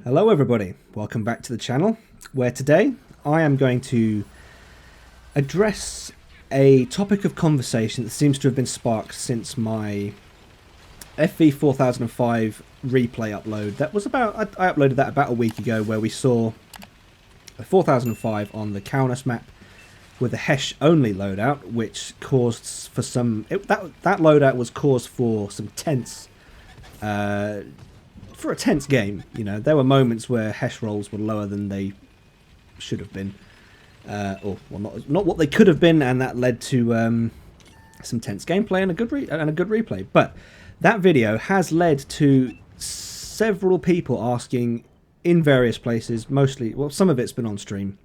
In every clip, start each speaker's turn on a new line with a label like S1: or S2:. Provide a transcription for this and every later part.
S1: Hello everybody, welcome back to the channel, where today I am going to address a topic of conversation that seems to have been sparked since my FV4005 replay upload. That was I uploaded that about a week ago, where we saw a 4005 on the Kaunas map with a Hesh only loadout, which caused for that loadout was cause for some tense for a tense game. You know, there were moments where Hesh rolls were lower than they should have been, or well, not what they could have been, and that led to some tense gameplay and a good replay. But that video has led to several people asking in various places, mostly, well, some of it's been on stream,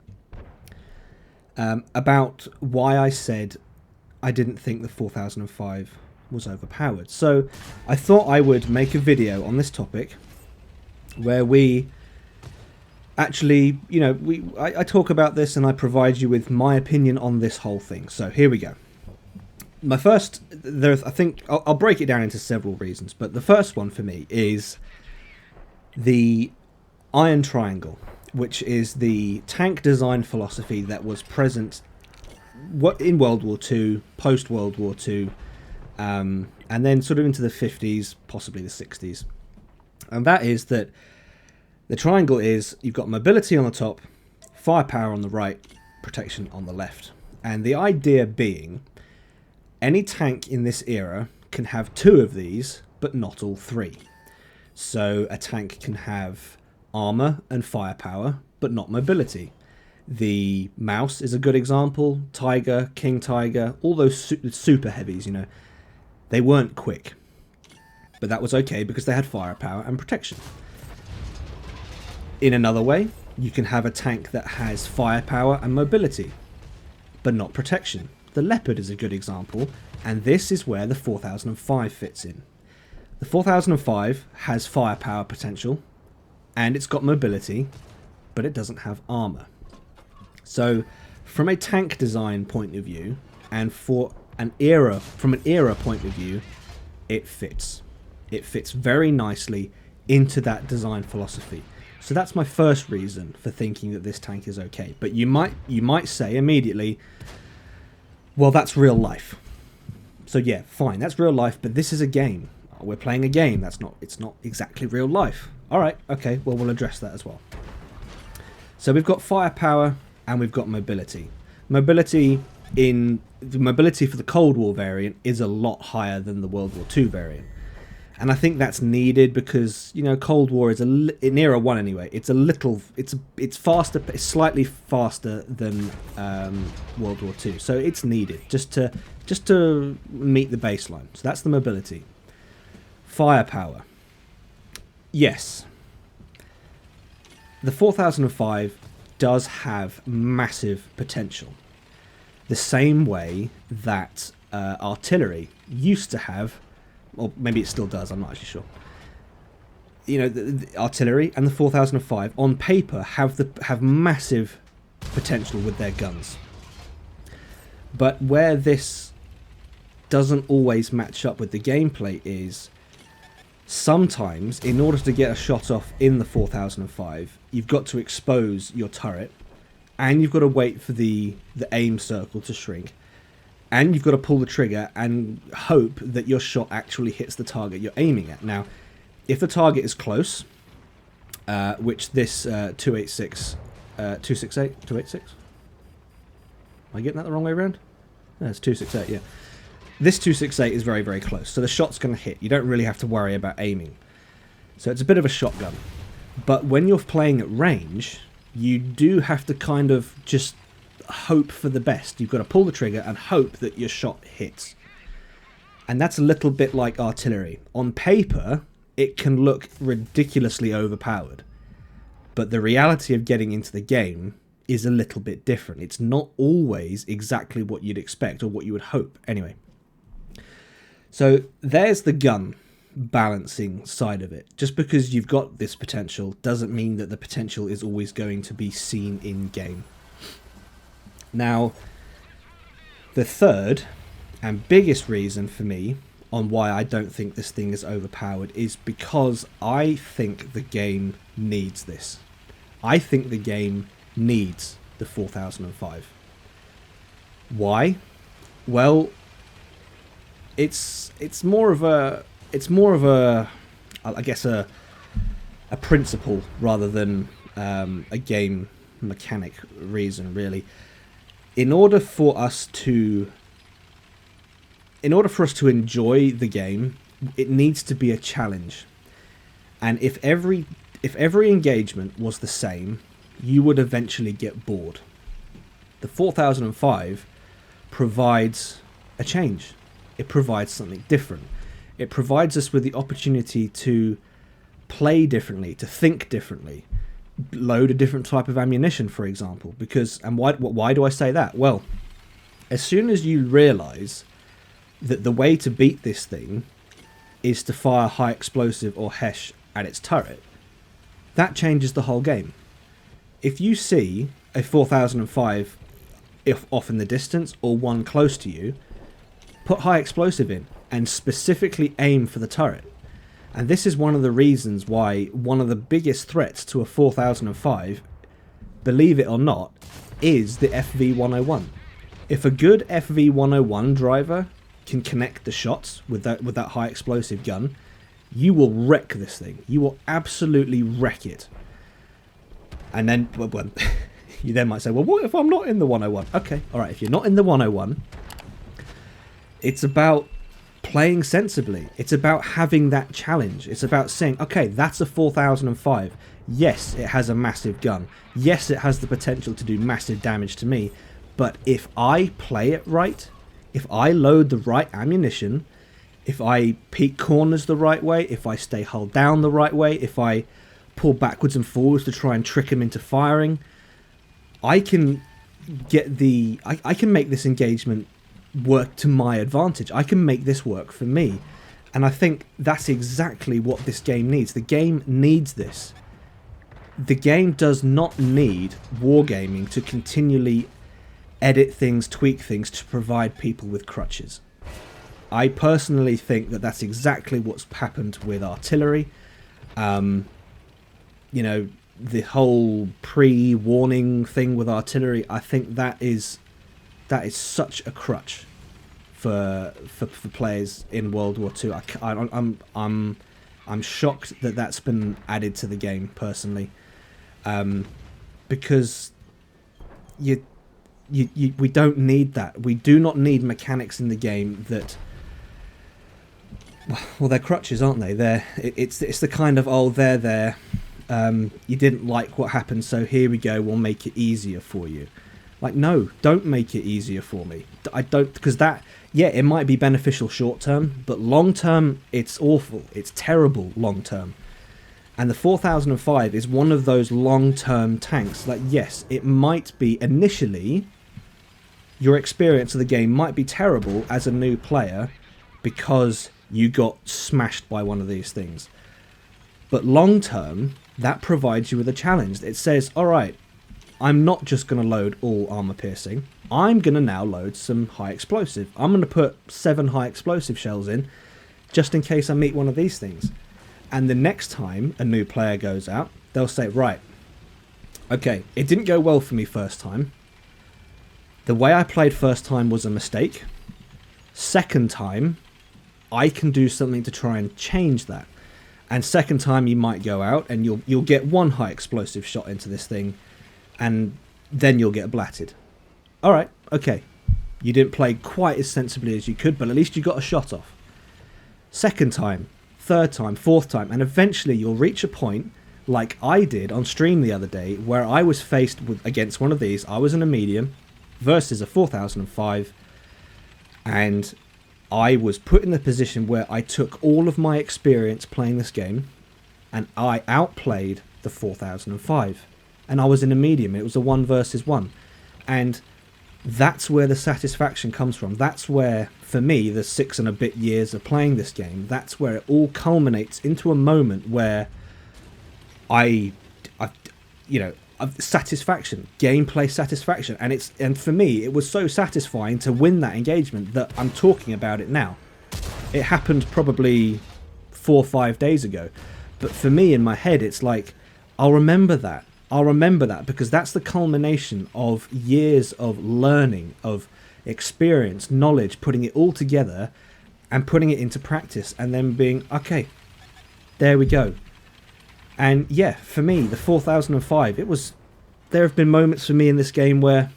S1: about why I said I didn't think the 4005 was overpowered. So I thought I would make a video on this topic where we actually, you know, I talk about this and I provide you with my opinion on this whole thing. So here we go. I think I'll break it down into several reasons, but the first one for me is the Iron Triangle, which is the tank design philosophy that was present in World War II, post World War II, and then sort of into the 50s, possibly the 60s. And that is that the triangle is, you've got mobility on the top, firepower on the right, protection on the left. And the idea being, any tank in this era can have two of these, but not all three. So a tank can have armor and firepower, but not mobility. The Mouse is a good example. Tiger, King Tiger, all those super heavies, you know, they weren't quick, but that was okay because they had firepower and protection. In another way, you can have a tank that has firepower and mobility, but not protection. The Leopard is a good example, and this is where the 4005 fits in. The 4005 has firepower potential, and it's got mobility, but it doesn't have armor. So from a tank design point of view, and from an era point of view, it fits. It fits very nicely into that design philosophy. So that's my first reason for thinking that this tank is okay. But you might say immediately, well, that's real life. So yeah, fine, that's real life, but this is a game. We're playing a game. It's not exactly real life. All right, okay, well, we'll address that as well. So we've got firepower and we've got mobility. Mobility for the Cold War variant is a lot higher than the World War II variant. And I think that's needed because, you know, Cold War is in era 1 anyway. It's faster, it's slightly faster than World War II. So it's needed just to meet the baseline. So that's the mobility. Firepower. Yes. The 4005 does have massive potential. The same way that artillery used to have, or maybe it still does, I'm not actually sure. You know, the artillery and the 4005 on paper have massive potential with their guns. But where this doesn't always match up with the gameplay is, sometimes in order to get a shot off in the 4005, you've got to expose your turret, and you've got to wait for the aim circle to shrink, and you've got to pull the trigger and hope that your shot actually hits the target you're aiming at. Now, if the target is close, which this 268, am I getting that the wrong way around? No, it's 268, yeah. This 268 is very, very close, so the shot's going to hit. You don't really have to worry about aiming. So it's a bit of a shotgun. But when you're playing at range, you do have to kind of just hope for the best. You've got to pull the trigger and hope that your shot hits. And that's a little bit like artillery. On paper, it can look ridiculously overpowered. But the reality of getting into the game is a little bit different. It's not always exactly what you'd expect or what you would hope. Anyway. So there's the gun balancing side of it. Just because you've got this potential doesn't mean that the potential is always going to be seen in game. Now, the third and biggest reason for me on why I don't think this thing is overpowered is because I think the game needs this. I think the game needs the 4005. Why? Well, it's more of a I guess a principle rather than a game mechanic reason, really. In order for us to enjoy the game, it needs to be a challenge. And if every engagement was the same, you would eventually get bored. The 4005 provides a change. It provides something different. It provides us with the opportunity to play differently, to think differently, load a different type of ammunition, for example. And why do I say that? Well, as soon as you realise that the way to beat this thing is to fire high explosive or HESH at its turret, that changes the whole game. If you see a 4005 off in the distance or one close to you, put high explosive in and specifically aim for the turret. And this is one of the reasons why one of the biggest threats to a 4005, believe it or not, is the FV101. If a good FV101 driver can connect the shots with that high explosive gun, you will wreck this thing. You will absolutely wreck it. And then, well, you then might say, well, what if I'm not in the 101? Okay, alright, if you're not in the 101, it's about playing sensibly. It's about having that challenge. It's about saying, okay, that's a 4005. Yes, it has a massive gun. Yes, it has the potential to do massive damage to me. But if I play it right, if I load the right ammunition, if I peek corners the right way, if I stay hull down the right way, if I pull backwards and forwards to try and trick him into firing, I can I can make this engagement work to my advantage. I can make this work for me. And I think that's exactly what this game needs. The game needs this. The game does not need wargaming to continually edit things, tweak things to provide people with crutches. I personally think that that's exactly what's happened with artillery. You know, the whole pre-warning thing with artillery, I think that is such a crutch for players in World War II. I'm shocked that that's been added to the game personally, because we don't need that. We do not need mechanics in the game that, well, they're crutches, aren't they? It's the kind of, oh, they're there. You didn't like what happened, so here we go. We'll make it easier for you. Like, no, don't make it easier for me. I don't, because that, yeah, it might be beneficial short term, but long term, it's awful. It's terrible long term. And the 4005 is one of those long term tanks. Like, yes, it might be initially, your experience of the game might be terrible as a new player because you got smashed by one of these things. But long term, that provides you with a challenge. It says, all right, I'm not just going to load all armor piercing. I'm going to now load some high explosive. I'm going to put 7 high explosive shells in just in case I meet one of these things. And the next time a new player goes out, they'll say, right, okay, it didn't go well for me first time. The way I played first time was a mistake. Second time, I can do something to try and change that. And second time you might go out and you'll get 1 high explosive shot into this thing, and then you'll get blatted. Alright, okay. You didn't play quite as sensibly as you could, but at least you got a shot off. Second time, third time, fourth time, and eventually you'll reach a point, like I did on stream the other day, where I was faced against one of these. I was in a medium versus a 4005, and I was put in the position where I took all of my experience playing this game and I outplayed the 4005, and I was in a medium. It was a 1 versus 1, and that's where the satisfaction comes from. That's where, for me, the 6 and a bit years of playing this game, that's where it all culminates into a moment where satisfaction, gameplay satisfaction, and for me it was so satisfying to win that engagement that I'm talking about it now. It happened probably 4 or 5 days ago. But for me, in my head, it's like, I'll remember that. I'll remember that because that's the culmination of years of learning, of experience, knowledge, putting it all together and putting it into practice and then being, okay, there we go. And yeah, for me, the 4005, there have been moments for me in this game where,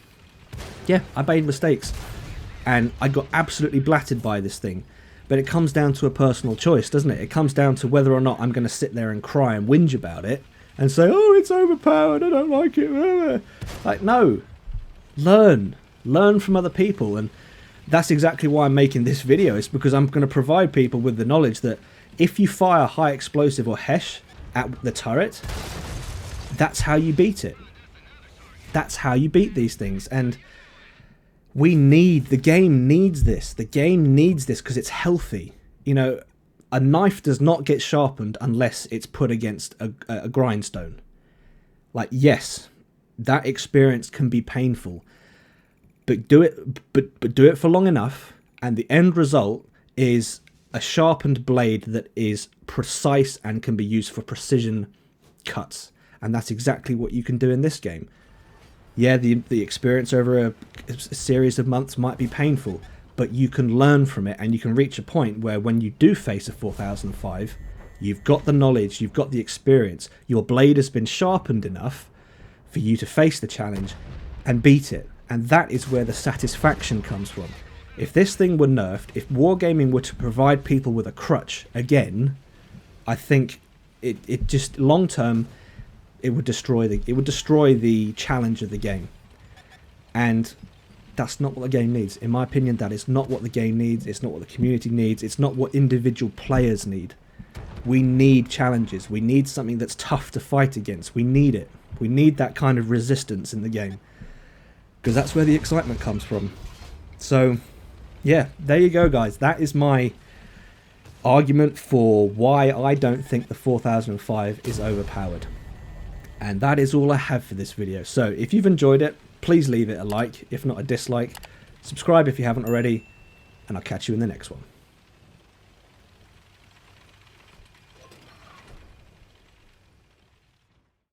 S1: yeah, I made mistakes and I got absolutely blattered by this thing. But it comes down to a personal choice, doesn't it? It comes down to whether or not I'm going to sit there and cry and whinge about it and say, oh, it's overpowered, I don't like it. Like, no. Learn from other people. And that's exactly why I'm making this video. It's because I'm going to provide people with the knowledge that if you fire high explosive or HESH at the turret, that's how you beat it. That's how you beat these things. And the game needs this. The game needs this because it's healthy. You know, a knife does not get sharpened unless it's put against a grindstone. Like, yes, that experience can be painful, but do it for long enough, and the end result is a sharpened blade that is precise and can be used for precision cuts. And that's exactly what you can do in this game. Yeah, the experience over a series of months might be painful, but you can learn from it and you can reach a point where when you do face a 4005, you've got the knowledge, you've got the experience, your blade has been sharpened enough for you to face the challenge and beat it. And that is where the satisfaction comes from. If this thing were nerfed, if wargaming were to provide people with a crutch again, I think it just long term it would destroy the challenge of the game. And that's not what the game needs. In my opinion, that is not what the game needs. It's not what the community needs. It's not what individual players need. We need challenges. We need something that's tough to fight against. We need it. We need that kind of resistance in the game, because that's where the excitement comes from. So yeah, there you go, guys. That is my argument for why I don't think the 4005 is overpowered. And that is all I have for this video. So if you've enjoyed it, please leave it a like, if not a dislike. Subscribe if you haven't already, and I'll catch you in the next one.